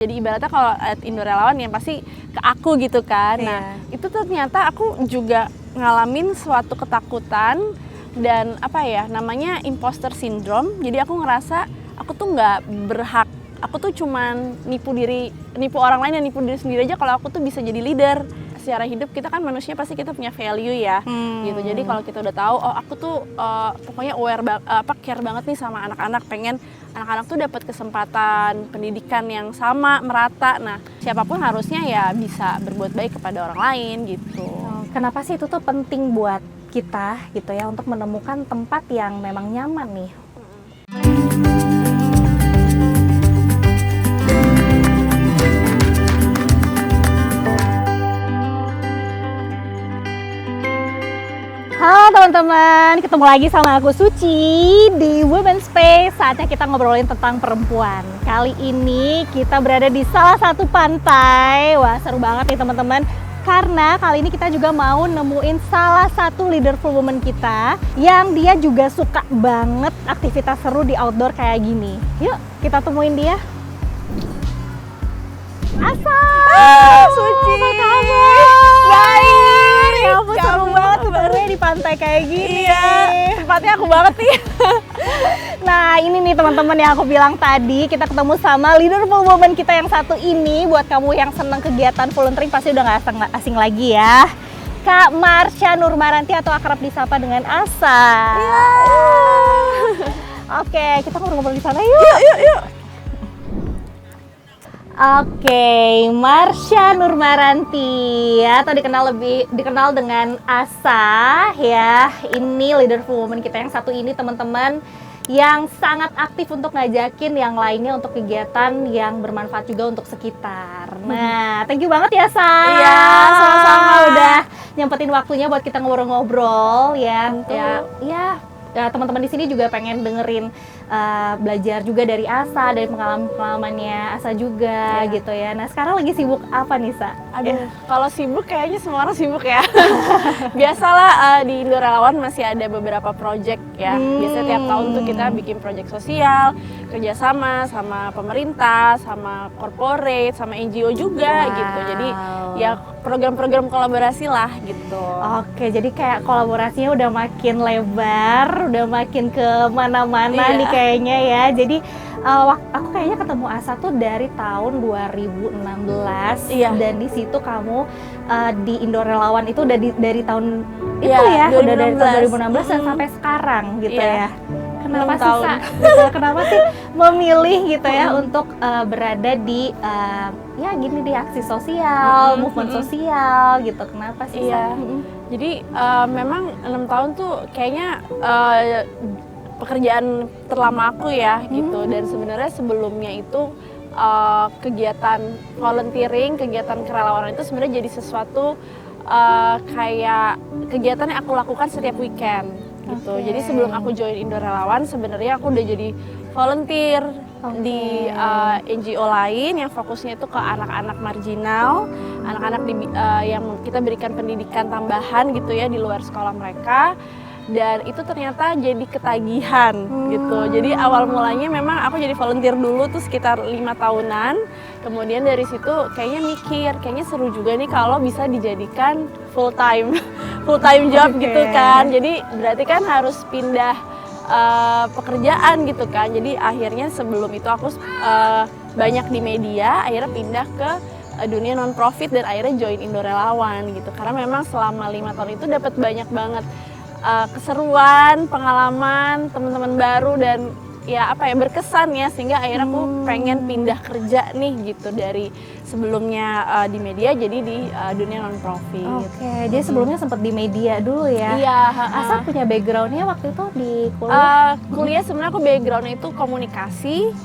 Jadi ibaratnya kalau Indo Relawan yang pasti ke aku gitu kan. Nah, itu ternyata aku juga ngalamin suatu ketakutan dan namanya imposter syndrome. Jadi aku ngerasa aku tuh nggak berhak. Aku tuh cuman nipu orang lain dan nipu diri sendiri aja kalau aku tuh bisa jadi leader. Secara hidup kita kan manusia pasti kita punya value ya, gitu. Jadi kalau kita udah tahu, oh aku tuh pokoknya care banget nih sama anak-anak, pengen anak-anak tuh dapat kesempatan pendidikan yang sama, merata. Nah, siapapun harusnya ya bisa berbuat baik kepada orang lain gitu. Kenapa sih itu tuh penting buat kita gitu ya untuk menemukan tempat yang memang nyaman nih? Halo teman-teman, ketemu lagi sama aku Suci di Women's Space. Saatnya kita ngobrolin tentang perempuan. Kali ini kita berada di salah satu pantai. Wah, seru banget nih teman-teman. Karena kali ini kita juga mau nemuin salah satu leaderful woman kita yang dia juga suka banget aktivitas seru di outdoor kayak gini. Yuk, kita temuin dia. Asa! Suci! Apa kabar? Baik! Ya ampun, seru banget sebenarnya di pantai kayak gini. Iya, tempatnya aku banget nih. Nah, ini nih teman-teman yang aku bilang tadi, kita ketemu sama leaderful woman kita yang satu ini. Buat kamu yang senang kegiatan volunteering pasti udah gak asing lagi ya. Kak Marsha Nurmaranti atau akrab disapa dengan Asa. Iya. Oke, kita ngobrol-ngobrol di sana yuk. Yuk. Oke, Marsha Nurmaranti atau dikenal dengan Asa ya. Ini leaderful woman kita yang satu ini teman-teman, yang sangat aktif untuk ngajakin yang lainnya untuk kegiatan yang bermanfaat juga untuk sekitar. Nah, thank you banget ya Sa. Iya, sama-sama. Udah nyempetin waktunya buat kita ngobrol-ngobrol ya. Ya, teman-teman di sini juga pengen dengerin belajar juga dari Asa, dari pengalamannya Asa juga gitu ya. Nah, sekarang lagi sibuk apa nih Sa? Aduh, kalau sibuk kayaknya semua orang sibuk ya. Biasalah di Indo Relawan masih ada beberapa project ya. Biasanya tiap tahun tuh kita bikin project sosial, kerjasama sama pemerintah, sama corporate, sama NGO juga gitu. Jadi ya program-program kolaborasi lah gitu. Oke, jadi kayak kolaborasinya udah makin lebar, udah makin ke mana-mana nih kayaknya ya. Jadi aku kayaknya ketemu Asa tuh dari tahun 2016 dan di situ kamu di Indo Relawan itu udah dari tahun itu ya, udah dari tahun 2016 dan sampai sekarang gitu ya. Kenapa sih Sa? Kenapa sih memilih gitu ya untuk berada di gini di aksi sosial, movement sosial gitu? Kenapa sih Sa? Jadi memang 6 tahun tuh kayaknya pekerjaan terlama aku ya gitu. Dan sebenarnya sebelumnya itu kegiatan volunteering, kegiatan kerelawanan itu sebenarnya jadi sesuatu kayak kegiatan yang aku lakukan setiap weekend gitu. Jadi sebelum aku join Indo Relawan sebenarnya aku udah jadi volunteer di NGO lain yang fokusnya itu ke anak-anak marginal, anak-anak yang kita berikan pendidikan tambahan gitu ya di luar sekolah mereka. Dan itu ternyata jadi ketagihan gitu. Jadi awal mulanya memang aku jadi volunteer dulu tuh sekitar 5 tahunan. Kemudian dari situ kayaknya seru juga nih kalau bisa dijadikan full time job gitu kan. Jadi berarti kan harus pindah pekerjaan gitu kan. Jadi akhirnya sebelum itu aku banyak di media, akhirnya pindah ke dunia non profit dan akhirnya join Indo Relawan gitu. Karena memang selama 5 tahun itu dapat banyak banget keseruan, pengalaman, teman-teman baru dan berkesan ya, sehingga akhirnya aku pengen pindah kerja nih gitu dari sebelumnya di media jadi di dunia non profit. Oke, jadi sebelumnya sempat di media dulu ya. Iya. Asa punya backgroundnya waktu itu di kuliah? Kuliah sebenarnya aku backgroundnya itu komunikasi,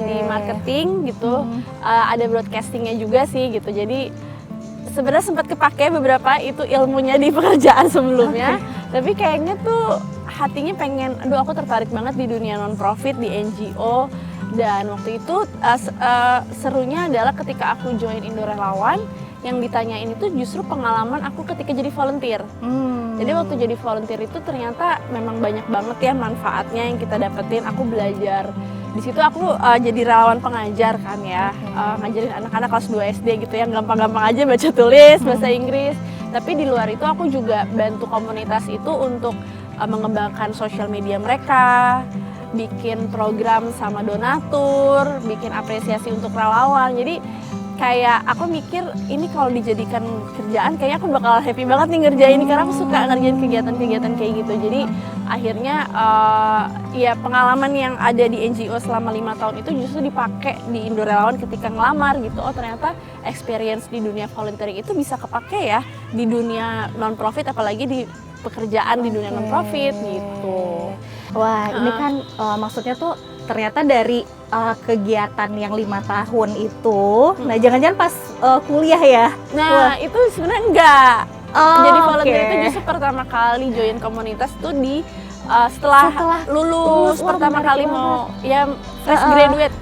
di marketing gitu. Ada broadcastingnya juga sih gitu. Jadi sebenarnya sempat kepake beberapa itu ilmunya di pekerjaan sebelumnya, tapi kayaknya tuh hatinya pengen, aku tertarik banget di dunia non-profit, di NGO. Dan waktu itu serunya adalah ketika aku join Indo Relawan, yang ditanyain itu justru pengalaman aku ketika jadi volunteer. Jadi waktu jadi volunteer itu ternyata memang banyak banget ya manfaatnya yang kita dapetin. Aku belajar Di situ aku jadi relawan pengajar kan ya, ngajarin anak-anak kelas 2 SD gitu yang gampang-gampang aja baca tulis bahasa Inggris. Tapi di luar itu aku juga bantu komunitas itu untuk mengembangkan sosial media mereka, bikin program sama donatur, bikin apresiasi untuk relawan. Jadi kayak aku mikir ini kalau dijadikan kerjaan kayaknya aku bakal happy banget nih ngerjain karena aku suka ngerjain kegiatan-kegiatan kayak gitu. Jadi akhirnya ya pengalaman yang ada di NGO selama 5 tahun itu justru dipakai di Indo Relawan ketika ngelamar gitu. Oh ternyata experience di dunia volunteering itu bisa kepake ya di dunia non-profit, apalagi di pekerjaan di dunia non-profit gitu. Wah ini kan maksudnya tuh ternyata dari kegiatan yang 5 tahun itu, nah jangan-jangan pas kuliah ya? Nah itu sebenarnya enggak. Jadi volunteer itu okay. justru pertama kali join komunitas tuh di setelah lulus pertama kali mau ya fresh graduate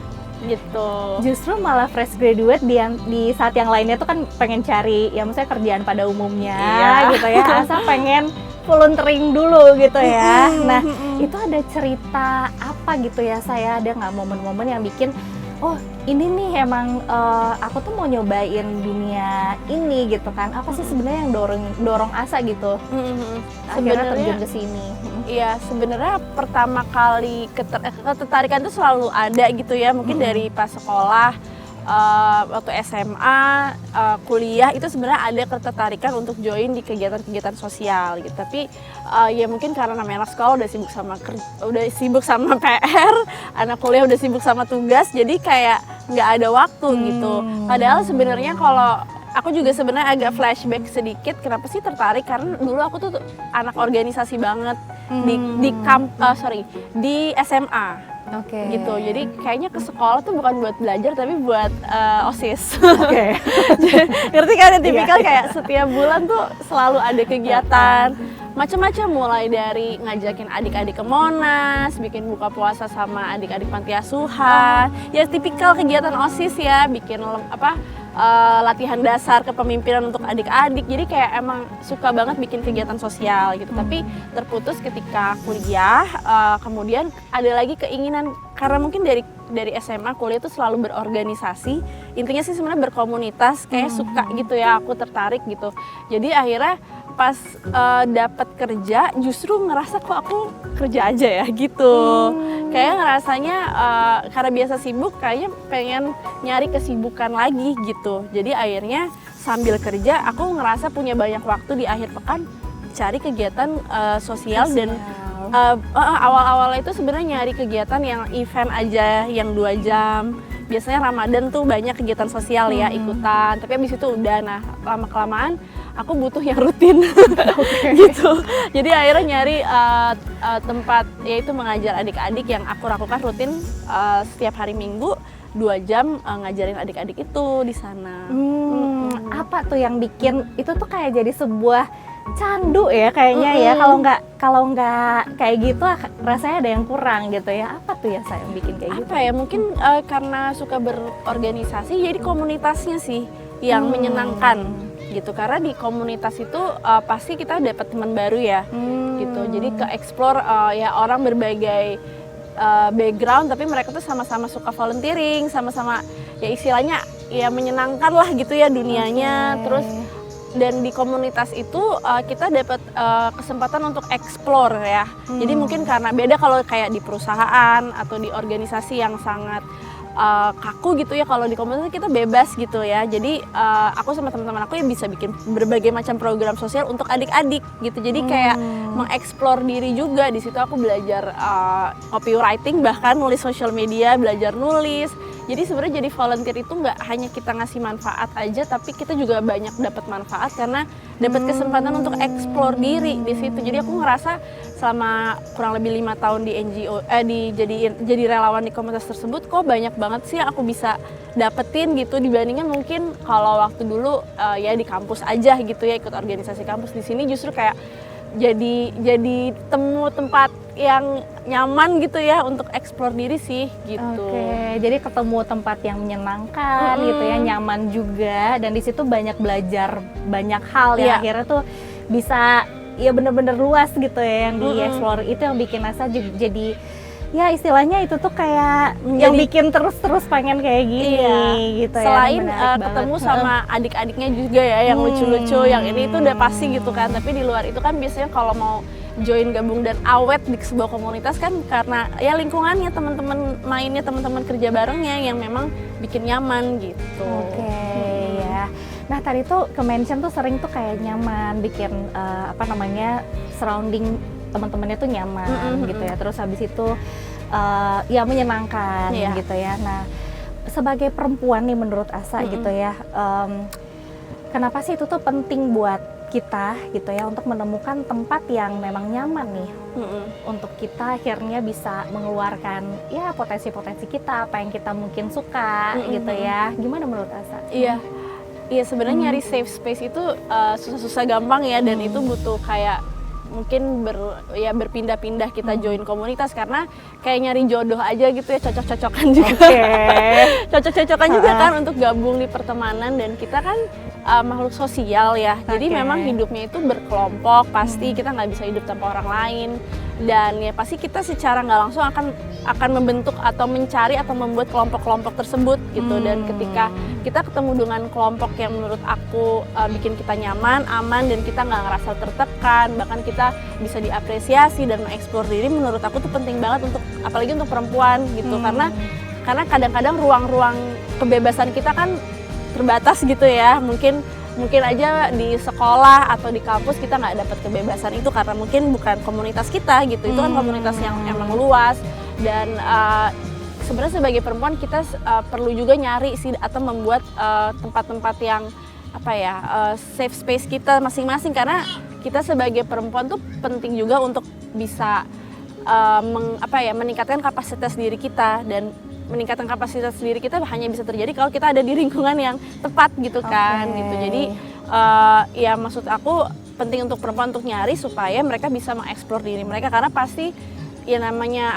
gitu. Justru malah fresh graduate di saat yang lainnya tuh kan pengen cari ya maksudnya kerjaan pada umumnya gitu ya, asal pengen volunteering dulu gitu ya. Nah itu ada cerita apa gitu ya, saya ada nggak momen-momen yang bikin oh ini nih emang aku tuh mau nyobain dunia ini gitu kan, apa sih sebenarnya yang dorong asa gitu akhirnya terjun ke sini? Iya sebenarnya pertama kali ketertarikan itu selalu ada gitu ya, mungkin dari pas sekolah, waktu SMA, kuliah itu sebenarnya ada ketertarikan untuk join di kegiatan-kegiatan sosial gitu. Tapi ya mungkin karena namanya anak sekolah udah sibuk sama PR, anak kuliah udah sibuk sama tugas, jadi kayak nggak ada waktu gitu. Padahal sebenarnya kalau aku juga sebenarnya agak flashback sedikit kenapa sih tertarik, karena dulu aku tuh anak organisasi banget di SMA. Gitu, jadi kayaknya ke sekolah tuh bukan buat belajar tapi buat OSIS. Ngerti kan ya, tipikal kayak setiap bulan tuh selalu ada kegiatan macam-macam, mulai dari ngajakin adik-adik ke Monas, bikin buka puasa sama adik-adik panti asuhan, ya tipikal kegiatan OSIS ya, bikin latihan dasar kepemimpinan untuk adik-adik. Jadi kayak emang suka banget bikin kegiatan sosial gitu. Tapi terputus ketika kuliah, kemudian ada lagi keinginan karena mungkin dari SMA kuliah itu selalu berorganisasi. Intinya sih sebenarnya berkomunitas, kayak suka gitu ya, aku tertarik gitu. Jadi akhirnya pas dapat kerja justru ngerasa kok aku kerja aja ya gitu. Kayak ngerasanya karena biasa sibuk kayaknya pengen nyari kesibukan lagi gitu. Jadi akhirnya sambil kerja aku ngerasa punya banyak waktu di akhir pekan cari kegiatan sosial. Dan awal-awal itu sebenarnya nyari kegiatan yang event aja yang 2 jam. Biasanya Ramadan tuh banyak kegiatan sosial ya, ikutan. Tapi abis itu udah, nah lama-kelamaan aku butuh yang rutin gitu. Jadi akhirnya nyari tempat yaitu mengajar adik-adik yang aku lakukan rutin setiap hari Minggu 2 jam ngajarin adik-adik itu di sana. Apa tuh yang bikin itu tuh kayak jadi sebuah candu ya kayaknya ya, kalau nggak kayak gitu rasanya ada yang kurang gitu ya. Apa tuh ya saya yang bikin kayak gitu? Apa ya, mungkin karena suka berorganisasi, jadi komunitasnya sih yang menyenangkan gitu. Karena di komunitas itu pasti kita dapat teman baru ya gitu. Jadi ke explore ya orang berbagai background, tapi mereka tuh sama-sama suka volunteering, sama-sama ya istilahnya ya menyenangkan lah gitu ya dunianya. Terus dan di komunitas itu kita dapat kesempatan untuk explore ya. Jadi mungkin karena beda kalau kayak di perusahaan atau di organisasi yang sangat kaku gitu ya, kalau di komunitas kita bebas gitu ya. Jadi aku sama teman-teman aku ya bisa bikin berbagai macam program sosial untuk adik-adik gitu. Jadi kayak mengeksplor diri juga. Di situ aku belajar copywriting, bahkan nulis social media, belajar nulis. Jadi sebenarnya jadi volunteer itu nggak hanya kita ngasih manfaat aja, tapi kita juga banyak dapat manfaat karena dapat kesempatan untuk eksplor diri di situ. Jadi aku ngerasa selama kurang lebih 5 tahun di NGO, jadi relawan di komunitas tersebut, kok banyak banget sih aku bisa dapetin gitu dibandingkan mungkin kalau waktu dulu ya di kampus aja gitu ya, ikut organisasi kampus. Di sini justru kayak jadi temu tempat yang nyaman gitu ya untuk eksplor diri sih gitu. Jadi ketemu tempat yang menyenangkan gitu ya, nyaman juga, dan di situ banyak belajar banyak hal yang akhirnya tuh bisa ya bener-bener luas gitu ya yang dieksplor. Itu yang bikin Asa jadi ya istilahnya itu tuh kayak yang bikin terus pengen kayak gini gitu ya. Selain ketemu sama adik-adiknya juga ya yang lucu-lucu, yang ini itu udah pasti gitu kan. Tapi di luar itu kan biasanya kalau mau join gabung dan awet di sebuah komunitas kan karena ya lingkungannya, teman-teman mainnya, teman-teman kerja barengnya yang memang bikin nyaman gitu. Oke, ya. Nah tadi tuh ke-mention tuh sering tuh kayak nyaman, bikin surrounding teman-temannya tuh nyaman gitu ya. Terus habis itu ya menyenangkan gitu ya. Nah sebagai perempuan nih menurut Asa gitu ya, kenapa sih itu tuh penting buat kita gitu ya untuk menemukan tempat yang memang nyaman nih untuk kita akhirnya bisa mengeluarkan ya potensi-potensi kita, apa yang kita mungkin suka gitu ya. Gimana menurut Asa? Iya sebenarnya nyari safe space itu susah-susah gampang ya, dan itu butuh kayak mungkin berpindah-pindah kita join komunitas, karena kayak nyari jodoh aja gitu ya, cocok-cocokan juga. Cocok-cocokan juga kan untuk gabung di pertemanan, dan kita kan makhluk sosial ya. Jadi memang hidupnya itu berkelompok, pasti kita nggak bisa hidup tanpa orang lain. Dan ya pasti kita secara nggak langsung akan membentuk atau mencari atau membuat kelompok-kelompok tersebut gitu. Dan ketika kita ketemu dengan kelompok yang menurut aku bikin kita nyaman, aman, dan kita nggak ngerasa tertekan, bahkan kita bisa diapresiasi dan mengeksplor diri, menurut aku tuh penting banget untuk, apalagi untuk perempuan gitu. Karena kadang-kadang ruang-ruang kebebasan kita kan terbatas gitu ya. Mungkin aja di sekolah atau di kampus kita nggak dapat kebebasan itu karena mungkin bukan komunitas kita gitu. Itu kan komunitas yang emang luas, dan sebenarnya sebagai perempuan kita perlu juga nyari sih atau membuat tempat-tempat yang safe space kita masing-masing, karena kita sebagai perempuan tuh penting juga untuk bisa meningkatkan kapasitas diri kita. Dan meningkatkan kapasitas diri kita hanya bisa terjadi kalau kita ada di lingkungan yang tepat gitu kan. Gitu. Jadi ya maksud aku penting untuk perempuan untuk nyari supaya mereka bisa mengeksplor diri mereka, karena pasti ya namanya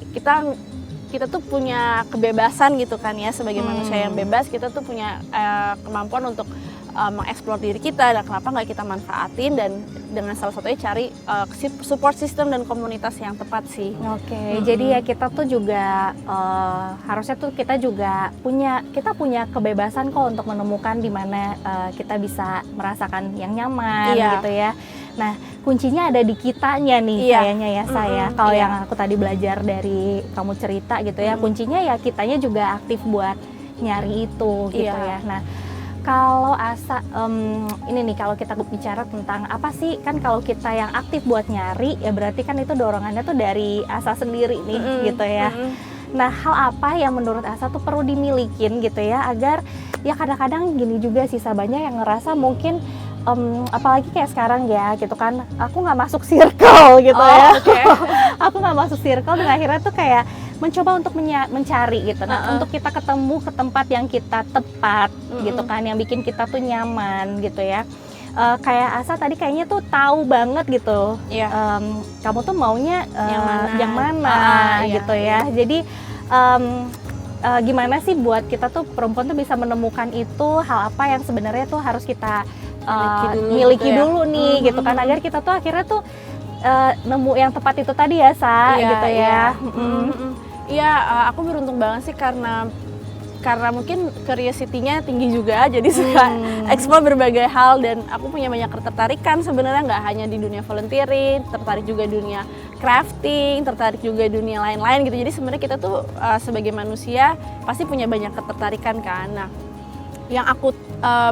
kita tuh punya kebebasan gitu kan ya, sebagai manusia yang bebas kita tuh punya kemampuan untuk mengeksplor diri kita, dan kenapa nggak kita manfaatin, dan dengan salah satunya cari support system dan komunitas yang tepat sih. Jadi ya kita tuh juga harusnya tuh kita punya kebebasan kok untuk menemukan di mana kita bisa merasakan yang nyaman gitu ya. Nah kuncinya ada di kitanya nih kayaknya ya saya. Kalau yang aku tadi belajar dari kamu cerita gitu ya, kuncinya ya kitanya juga aktif buat nyari itu gitu ya. Nah kalau Asa, ini nih kalau kita bicara tentang apa sih, kan kalau kita yang aktif buat nyari ya berarti kan itu dorongannya tuh dari Asa sendiri nih gitu ya. Nah hal apa yang menurut Asa tuh perlu dimilikin gitu ya, agar ya kadang-kadang gini juga sih banyak yang ngerasa mungkin apalagi kayak sekarang ya gitu kan, aku nggak masuk circle gitu ya. Aku nggak masuk circle, dan akhirnya tuh kayak mencoba untuk mencari gitu. Nah untuk kita ketemu ke tempat yang kita tepat gitu kan, yang bikin kita tuh nyaman gitu ya. Kayak Asa tadi kayaknya tuh tahu banget gitu, kamu tuh maunya yang mana gitu ya. Jadi gimana sih buat kita tuh perempuan tuh bisa menemukan itu, hal apa yang sebenarnya tuh harus kita miliki dulu nih gitu kan, agar kita tuh akhirnya tuh nemu yang tepat itu tadi ya gitu ya. Aku beruntung banget sih karena mungkin curiosity-nya tinggi juga, jadi suka explore berbagai hal, dan aku punya banyak ketertarikan sebenarnya, nggak hanya di dunia volunteering, tertarik juga dunia crafting, tertarik juga dunia lain-lain gitu. Jadi sebenarnya kita tuh sebagai manusia pasti punya banyak ketertarikan kan. Nah yang aku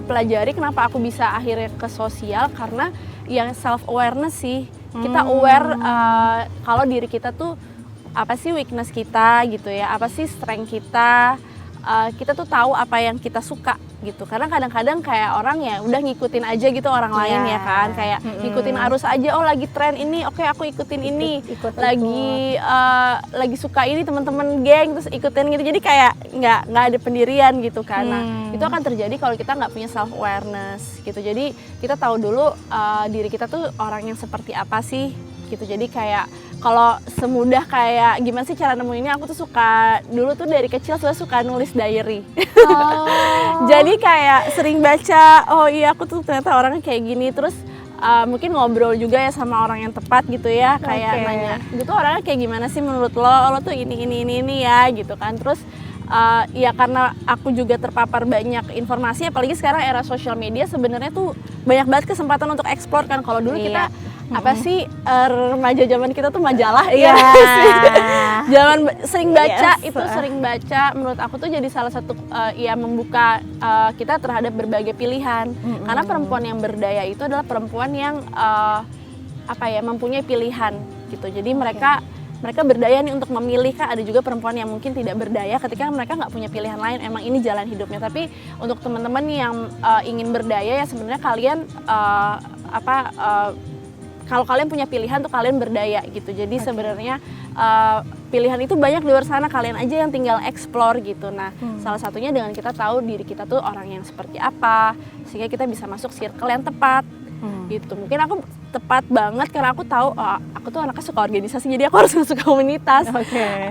pelajari kenapa aku bisa akhirnya ke sosial, karena yang self awareness sih. Kita aware kalau diri kita tuh apa sih weakness kita gitu ya, apa sih strength kita, kita tuh tahu apa yang kita suka gitu. Karena kadang-kadang kayak orang ya udah ngikutin aja gitu orang lain ya kan, kayak ngikutin arus aja, oh lagi tren ini, oke aku ikutin ini, lagi suka ini teman-teman geng terus ikutin gitu. Jadi kayak nggak ada pendirian gitu kan. Nah itu akan terjadi kalau kita nggak punya self awareness gitu. Jadi kita tahu dulu diri kita tuh orang yang seperti apa sih gitu. Jadi kayak kalau semudah kayak gimana sih cara nemuinnya, aku tuh suka dulu tuh dari kecil suka nulis diary. Jadi kayak sering baca, oh iya aku tuh ternyata orangnya kayak gini, terus mungkin ngobrol juga ya sama orang yang tepat gitu ya, kayak nanya gitu orangnya kayak gimana sih menurut lo tuh ini ya gitu kan. Terus ya karena aku juga terpapar banyak informasi, apalagi sekarang era sosial media sebenarnya tuh banyak banget kesempatan untuk eksplor kan. Kalau dulu kita apa sih remaja zaman kita tuh majalah ya sering baca sering baca. Menurut aku tuh jadi salah satu ya membuka kita terhadap berbagai pilihan, karena perempuan yang berdaya itu adalah perempuan yang apa ya mempunyai pilihan gitu. Jadi mereka berdaya nih untuk memilih. Kan ada juga perempuan yang mungkin tidak berdaya ketika mereka nggak punya pilihan lain, emang ini jalan hidupnya. Tapi untuk teman-teman yang ingin berdaya ya sebenarnya kalian kalau kalian punya pilihan tuh kalian berdaya gitu. Jadi sebenarnya pilihan itu banyak di luar sana, kalian aja yang tinggal explore gitu. Nah salah satunya dengan kita tahu diri kita tuh orang yang seperti apa, sehingga kita bisa masuk circle yang tepat gitu. Mungkin aku tepat banget karena aku tahu aku tuh anaknya suka organisasi, jadi aku harus masuk komunitas.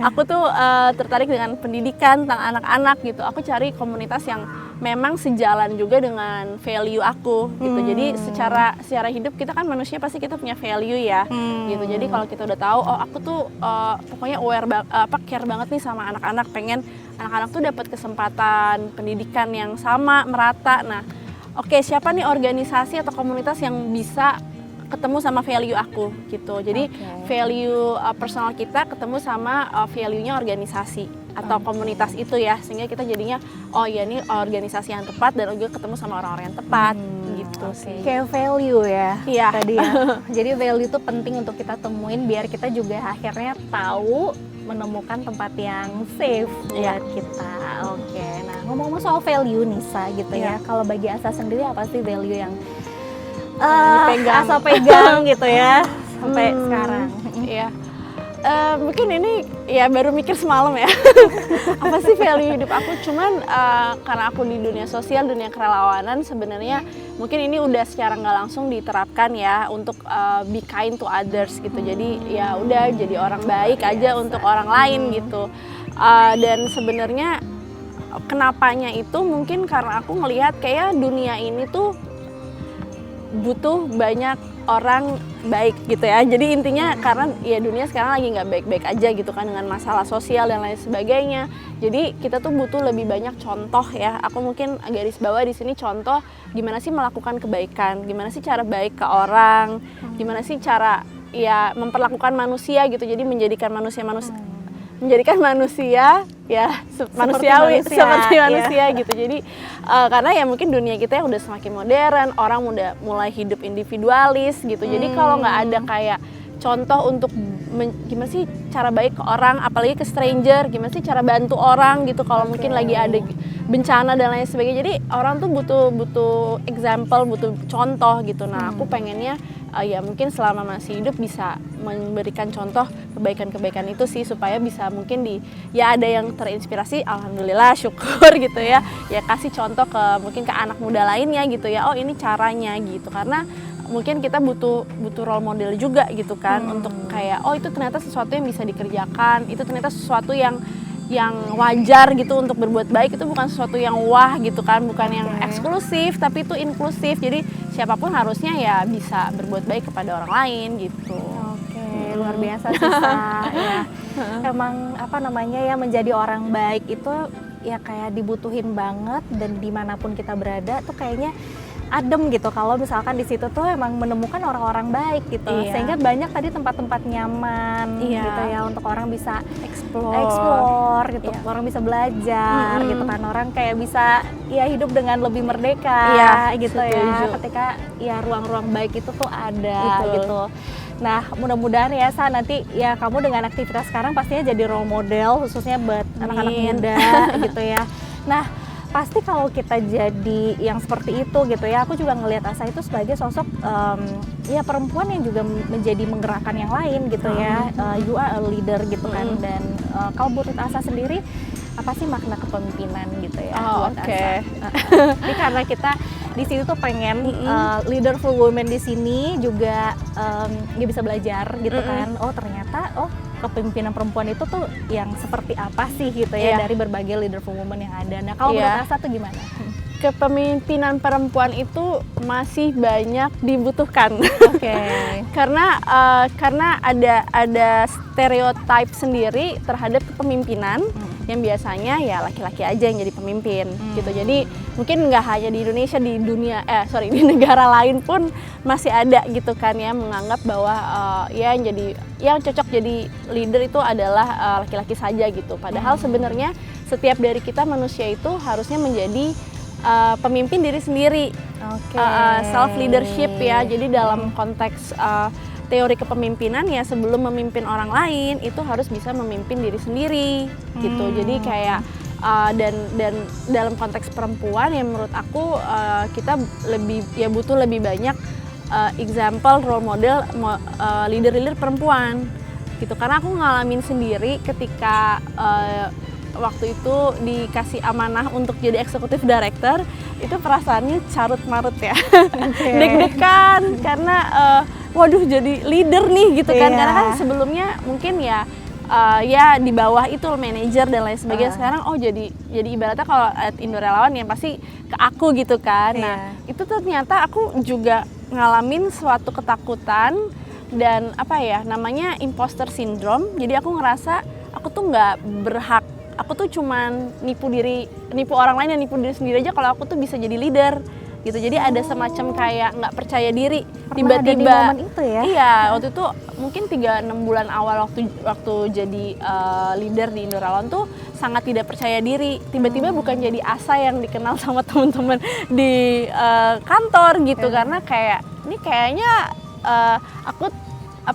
Aku tuh tertarik dengan pendidikan tentang anak-anak gitu. Aku cari komunitas yang memang sejalan juga dengan value aku gitu. Jadi secara hidup kita kan manusia pasti kita punya value ya gitu. Jadi kalau kita udah tahu aku tuh pokoknya care banget nih sama anak-anak, pengen anak-anak tuh dapat kesempatan pendidikan yang sama merata. Nah siapa nih organisasi atau komunitas yang bisa ketemu sama value aku gitu. Jadi value personal kita ketemu sama value-nya organisasi atau komunitas itu ya, sehingga kita jadinya ini organisasi yang tepat dan juga ketemu sama orang-orang yang tepat gitu sih. Kayak value ya tadi ya. Jadi value itu penting untuk kita temuin biar kita juga akhirnya tahu menemukan tempat yang safe buat kita. Nah ngomong-ngomong soal value Nisa gitu ya, kalau bagi Asa sendiri apa sih value yang Asa pegang gitu ya sampai sekarang? Mungkin ini ya baru mikir semalam ya. Apa sih value hidup aku? Cuman karena aku di dunia sosial, dunia kerelawanan, sebenarnya mungkin ini udah secara nggak langsung diterapkan ya untuk be kind to others gitu. Jadi ya udah jadi orang baik aja untuk orang lain gitu. Dan sebenarnya kenapanya itu mungkin karena aku ngelihat kayak dunia ini tuh butuh banyak orang baik gitu ya. Jadi intinya karena ya dunia sekarang lagi nggak baik-baik aja gitu kan, dengan masalah sosial dan lain sebagainya. Jadi kita tuh butuh lebih banyak contoh ya. Aku mungkin garis bawah di sini contoh gimana sih melakukan kebaikan, gimana sih cara baik ke orang, gimana sih cara ya memperlakukan manusia gitu. Jadi menjadikan manusia ya manusiawi seperti manusia gitu. Jadi karena ya mungkin dunia kita yang udah semakin modern, orang udah mulai hidup individualis gitu. Jadi kalau nggak ada kayak contoh untuk gimana sih cara baik ke orang, apalagi ke stranger, gimana sih cara bantu orang gitu kalau mungkin lagi ada bencana dan lain sebagainya. Jadi orang tuh butuh example, butuh contoh gitu. Nah aku pengennya ya mungkin selama masih hidup bisa memberikan contoh kebaikan-kebaikan itu sih, supaya bisa mungkin ya ada yang terinspirasi, alhamdulillah, syukur gitu ya kasih contoh mungkin ke anak muda lainnya gitu ya, ini caranya gitu. Karena mungkin kita butuh role model juga gitu kan, untuk kayak itu ternyata sesuatu yang bisa dikerjakan, itu ternyata sesuatu yang wajar gitu untuk berbuat baik, itu bukan sesuatu yang wah gitu kan, bukan yang eksklusif tapi itu inklusif. Jadi siapapun harusnya ya bisa berbuat baik kepada orang lain gitu. Luar biasa sih ya. Emang menjadi orang baik itu ya kayak dibutuhin banget, dan dimanapun kita berada tuh kayaknya adem gitu kalau misalkan di situ tuh emang menemukan orang-orang baik gitu. Sehingga banyak tadi tempat-tempat nyaman gitu ya untuk orang bisa explore gitu, orang bisa belajar gitu kan, orang kayak bisa ya hidup dengan lebih merdeka gitu ya, ketika ya ruang-ruang baik itu tuh ada gitu. Nah mudah-mudahan ya nanti ya kamu dengan aktivitas sekarang pastinya jadi role model khususnya buat anak-anak muda gitu ya. Nah pasti kalau kita jadi yang seperti itu gitu ya, aku juga ngelihat Asa itu sebagai sosok ya perempuan yang juga menjadi menggerakkan yang lain gitu ya. You are a leader gitu kan. Dan kalau menurut Asa sendiri apa sih makna kepemimpinan gitu ya buat Asa? Ini karena kita di sini tuh pengen leaderful women di sini juga dia bisa belajar gitu kan. Ternyata kepemimpinan perempuan itu tuh yang seperti apa sih gitu ya dari berbagai leaderful women yang ada. Nah kalau menurut Asa tuh gimana? kepemimpinan perempuan itu masih banyak dibutuhkan. Oke. Karena ada stereotip sendiri terhadap kepemimpinan yang biasanya ya laki-laki aja yang jadi pemimpin gitu. Jadi mungkin nggak hanya di Indonesia, di dunia di negara lain pun masih ada gitu kan ya, menganggap bahwa yang cocok jadi leader itu adalah laki-laki saja gitu. Padahal sebenarnya setiap dari kita manusia itu harusnya menjadi pemimpin diri sendiri. Self leadership ya. Jadi dalam konteks teori kepemimpinan ya, sebelum memimpin orang lain itu harus bisa memimpin diri sendiri gitu. Jadi kayak dan dalam konteks perempuan ya, menurut aku kita butuh lebih banyak example, role model leader-leader perempuan gitu. Karena aku ngalamin sendiri ketika waktu itu dikasih amanah untuk jadi eksekutif director, itu perasaannya carut marut ya. Deg-degan karena waduh jadi leader nih gitu kan. Karena kan sebelumnya mungkin ya di bawah itu manajer dan lain sebagainya. Sekarang jadi ibaratnya kalau Indo Relawan ya pasti ke aku gitu kan. Nah, itu ternyata aku juga ngalamin suatu ketakutan dan namanya imposter syndrome. Jadi aku ngerasa aku tuh nggak berhak. Aku tuh cuman nipu orang lain dan nipu diri sendiri aja kalau aku tuh bisa jadi leader gitu. Jadi ada semacam kayak nggak percaya diri. Tiba-tiba di momen itu ya? Iya, waktu itu mungkin 3-6 bulan awal waktu jadi leader di Indo Relawan tuh sangat tidak percaya diri. Tiba-tiba bukan jadi Asa yang dikenal sama teman-teman di kantor gitu, karena kayak ini kayaknya aku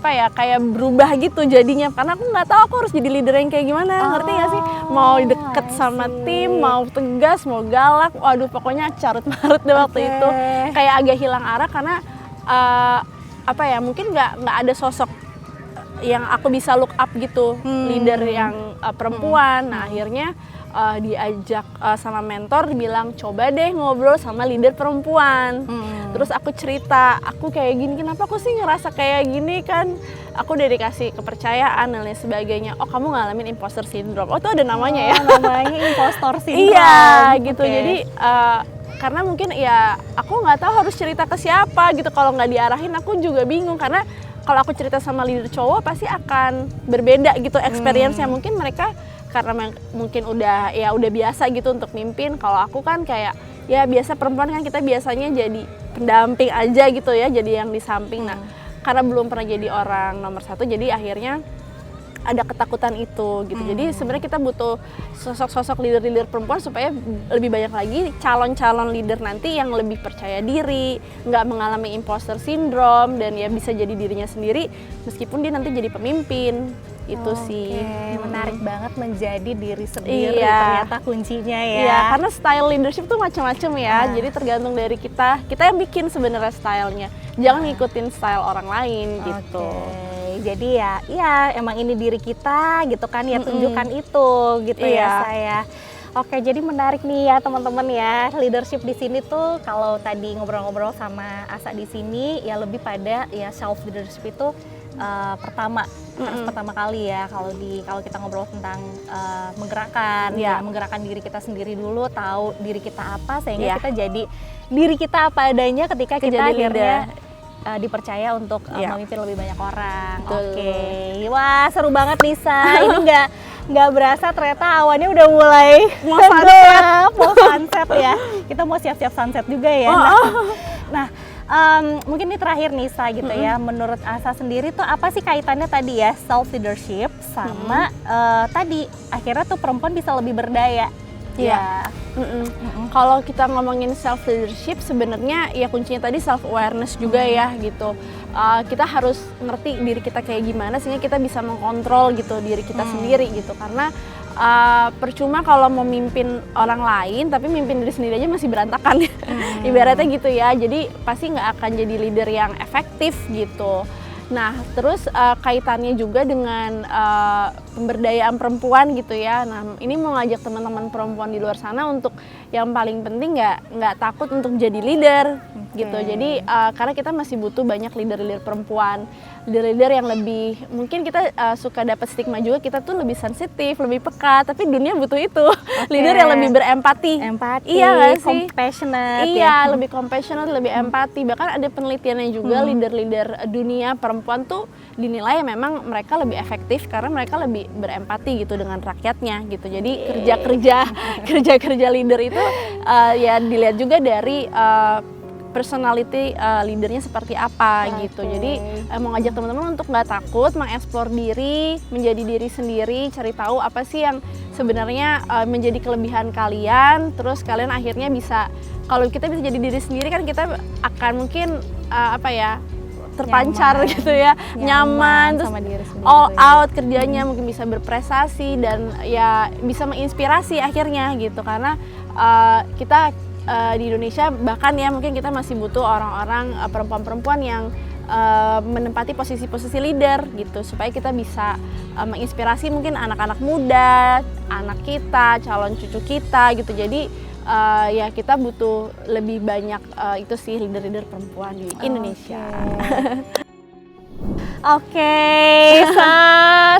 kayak berubah gitu jadinya, karena aku nggak tahu aku harus jadi leader yang kayak gimana. Ngerti nggak sih? Mau deket sama tim, mau tegas, mau galak, waduh pokoknya carut marut deh waktu itu. Kayak agak hilang arah karena mungkin nggak ada sosok yang aku bisa look up gitu, leader yang perempuan. Nah akhirnya diajak sama mentor, bilang coba deh ngobrol sama leader perempuan. Terus aku cerita, aku kayak gini, kenapa aku sih ngerasa kayak gini kan? Aku udah dikasih kepercayaan dan lain sebagainya. Oh kamu ngalamin imposter syndrome. Oh itu ada namanya ya? Namanya imposter syndrome. Iya gitu. Jadi karena mungkin ya aku nggak tahu harus cerita ke siapa gitu. Kalau nggak diarahin aku juga bingung, karena kalau aku cerita sama leader cowok pasti akan berbeda gitu experience-nya. Mungkin mereka karena mungkin udah biasa gitu untuk mimpin. Kalau aku kan kayak ya biasa, perempuan kan kita biasanya jadi pendamping aja gitu ya, jadi yang di samping. Nah karena belum pernah jadi orang nomor 1, jadi akhirnya ada ketakutan itu gitu. Jadi sebenarnya kita butuh sosok-sosok leader-leader perempuan supaya lebih banyak lagi calon-calon leader nanti yang lebih percaya diri, nggak mengalami imposter syndrome, dan ya bisa jadi dirinya sendiri meskipun dia nanti jadi pemimpin. Itu sih menarik banget, menjadi diri sendiri ternyata kuncinya ya. Iya, karena style leadership tuh macam-macam ya. Jadi tergantung dari kita yang bikin sebenarnya stylenya. Jangan ngikutin style orang lain gitu. Jadi ya emang ini diri kita gitu kan ya, tunjukkan itu gitu ya saya. Oke, jadi menarik nih ya teman-teman ya. Leadership di sini tuh kalau tadi ngobrol-ngobrol sama Asa di sini ya lebih pada ya self leadership itu harus pertama kali ya kalau kita ngobrol tentang menggerakkan diri kita sendiri dulu, tahu diri kita apa sehingga kita jadi diri kita apa adanya ketika kita akhirnya dipercaya untuk memimpin lebih banyak orang. Oke. Wah, seru banget Nisa. Ini nggak berasa ternyata awannya udah mulai mau sunset ya. Kita mau siap-siap sunset juga ya. Nah, mungkin ini terakhir Nisa gitu ya. Menurut Asa sendiri tuh apa sih kaitannya tadi ya self leadership sama tadi akhirnya tuh perempuan bisa lebih berdaya? Iya. Kalau kita ngomongin self leadership sebenarnya ya kuncinya tadi self awareness juga ya gitu. Kita harus ngerti diri kita kayak gimana sehingga kita bisa mengkontrol gitu diri kita sendiri gitu. Karena percuma kalau mau mimpin orang lain tapi mimpin diri sendiri aja masih berantakan. Ibaratnya gitu ya. Jadi pasti nggak akan jadi leader yang efektif gitu. Nah, terus kaitannya juga dengan pemberdayaan perempuan gitu ya. Nah, ini mau ngajak teman-teman perempuan di luar sana untuk yang paling penting nggak takut untuk jadi leader gitu. Jadi karena kita masih butuh banyak leader-leader perempuan, leader-leader yang lebih, mungkin kita suka dapat stigma juga kita tuh lebih sensitif, lebih peka, tapi dunia butuh itu. Leader yang lebih berempati. Iya nggak sih? Compassionate. Iya, lebih compassionate, lebih empati. Bahkan ada penelitiannya juga leader-leader dunia perempuan tuh dinilai memang mereka lebih efektif karena mereka lebih berempati gitu dengan rakyatnya gitu. Jadi kerja-kerja leader itu ya dilihat juga dari personality leadernya seperti apa gitu. Jadi mau ngajak teman-teman untuk nggak takut mengeksplor diri, menjadi diri sendiri, cari tahu apa sih yang sebenarnya menjadi kelebihan kalian. Terus kalian akhirnya bisa, kalau kita bisa jadi diri sendiri kan kita akan mungkin terpancar nyaman, gitu ya, nyaman terus sama diri sendiri, all out kerjanya, mungkin bisa berprestasi dan ya bisa menginspirasi akhirnya gitu. Karena kita di Indonesia bahkan ya mungkin kita masih butuh orang-orang perempuan-perempuan yang menempati posisi-posisi leader gitu, supaya kita bisa menginspirasi mungkin anak-anak muda, anak kita, calon cucu kita gitu. Jadi ya kita butuh lebih banyak itu sih leader-leader perempuan di Indonesia. Oke,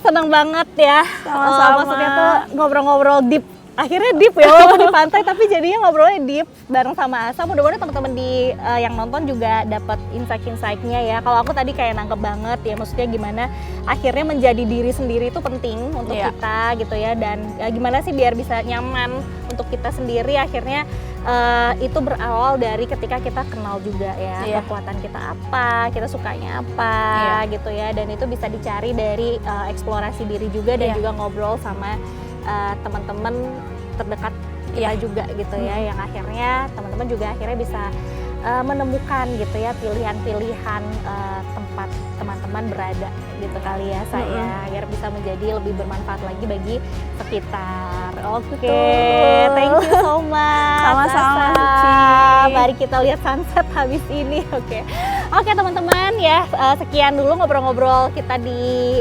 seneng banget ya. Sama-sama. Maksudnya tuh ngobrol-ngobrol deep. Akhirnya deep ya, walaupun di pantai tapi jadinya ngobrolnya deep bareng sama Asa. Mudah-mudahan teman-teman di yang nonton juga dapat insight-insightnya ya. Kalau aku tadi kayak nangkep banget ya, maksudnya gimana akhirnya menjadi diri sendiri itu penting untuk kita gitu ya. Dan gimana sih biar bisa nyaman untuk kita sendiri, akhirnya itu berawal dari ketika kita kenal juga ya, kekuatan kita apa, kita sukanya apa gitu ya. Dan itu bisa dicari dari eksplorasi diri juga dan juga ngobrol sama teman-teman terdekat kita juga gitu ya, yang akhirnya teman-teman juga akhirnya bisa menemukan gitu ya pilihan-pilihan tempat teman-teman berada gitu kali ya saya, agar bisa menjadi lebih bermanfaat lagi bagi sekitar. Oke, thank you so much. Sama-sama. Mari kita lihat sunset habis ini. Oke teman-teman ya, sekian dulu ngobrol-ngobrol kita di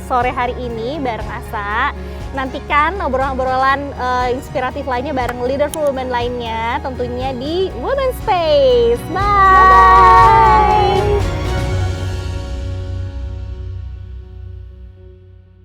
sore hari ini bareng Asa. Nantikan obrolan-obrolan inspiratif lainnya bareng leaderful women lainnya tentunya di Women's Space. Bye!